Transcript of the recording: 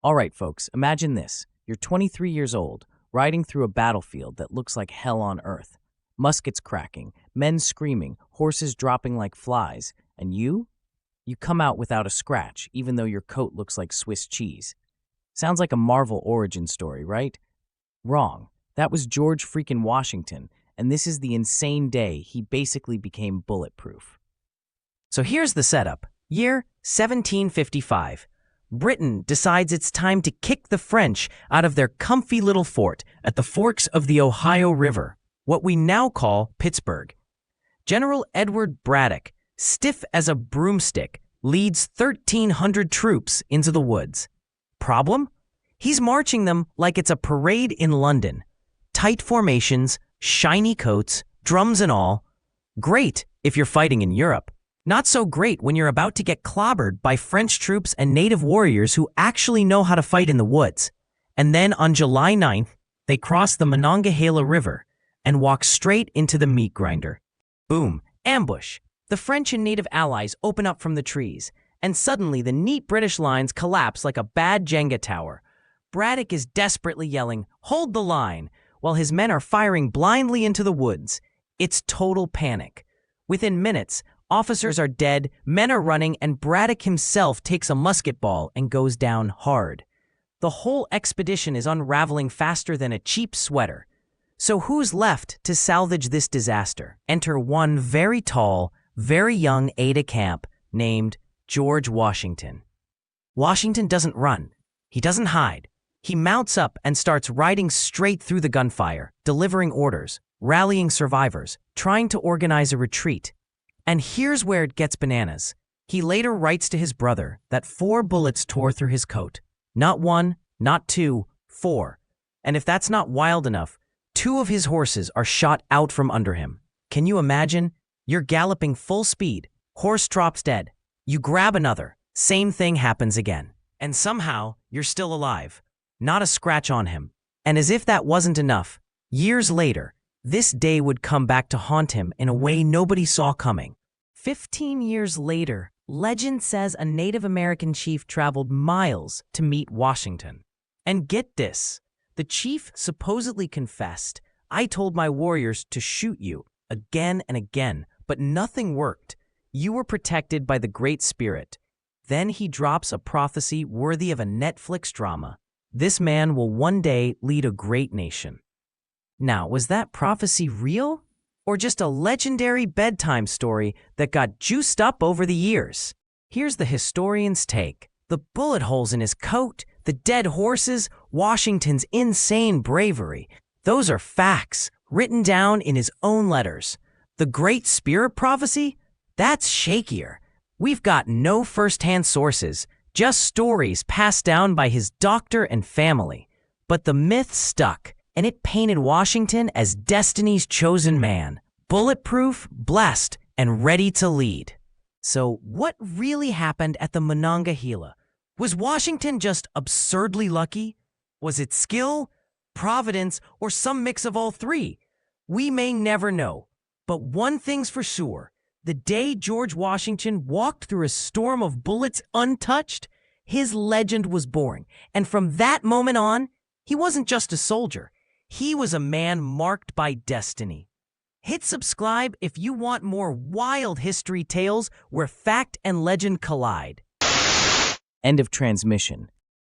All right, folks, imagine this. You're 23 years old, riding through a battlefield that looks like hell on earth. Muskets cracking, men screaming, horses dropping like flies, and you? You come out without a scratch, even though your coat looks like Swiss cheese. Sounds like a Marvel origin story, right? Wrong. That was George freaking Washington, and this is the insane day he basically became bulletproof. So here's the setup. Year 1755. Britain decides it's time to kick the French out of their comfy little fort at the forks of the Ohio River, what we now call Pittsburgh. General Edward Braddock, stiff as a broomstick, leads 1,300 troops into the woods. Problem? He's marching them like it's a parade in London. Tight formations, shiny coats, drums and all. Great if you're fighting in Europe. Not so great when you're about to get clobbered by French troops and native warriors who actually know how to fight in the woods. And then on July 9th, they cross the Monongahela River and walk straight into the meat grinder. Boom, ambush. The French and native allies open up from the trees, and suddenly the neat British lines collapse like a bad Jenga tower. Braddock is desperately yelling, "Hold the line," while his men are firing blindly into the woods. It's total panic. Within minutes, officers are dead, men are running, and Braddock himself takes a musket ball and goes down hard. The whole expedition is unraveling faster than a cheap sweater. So who's left to salvage this disaster? Enter one very tall, very young aide-de-camp named George Washington. Washington doesn't run. He doesn't hide. He mounts up and starts riding straight through the gunfire, delivering orders, rallying survivors, trying to organize a retreat. And here's where it gets bananas. He later writes to his brother that 4 bullets tore through his coat. Not 1, not 2, 4. And if that's not wild enough, 2 of his horses are shot out from under him. Can you imagine? You're galloping full speed. Horse drops dead. You grab another. Same thing happens again. And somehow, you're still alive. Not a scratch on him. And as if that wasn't enough, years later, this day would come back to haunt him in a way nobody saw coming. 15 years later, legend says a Native American chief traveled miles to meet Washington. And get this, the chief supposedly confessed, "I told my warriors to shoot you again and again, but nothing worked. You were protected by the Great Spirit." Then he drops a prophecy worthy of a Netflix drama. This man will one day lead a great nation. Now, was that prophecy real? Or just a legendary bedtime story that got juiced up over the years? Here's the historian's take. The bullet holes in his coat, the dead horses, Washington's insane bravery. Those are facts, written down in his own letters. The Great Spirit prophecy? That's shakier. We've got no first-hand sources, just stories passed down by his doctor and family. But the myth stuck, and it painted Washington as destiny's chosen man, bulletproof, blessed, and ready to lead. So what really happened at the Monongahela? Was Washington just absurdly lucky? Was it skill, providence, or some mix of all three? We may never know. But one thing's for sure. The day George Washington walked through a storm of bullets untouched, his legend was born. And from that moment on, he wasn't just a soldier. He was a man marked by destiny. Hit subscribe if you want more wild history tales where fact and legend collide. End of transmission.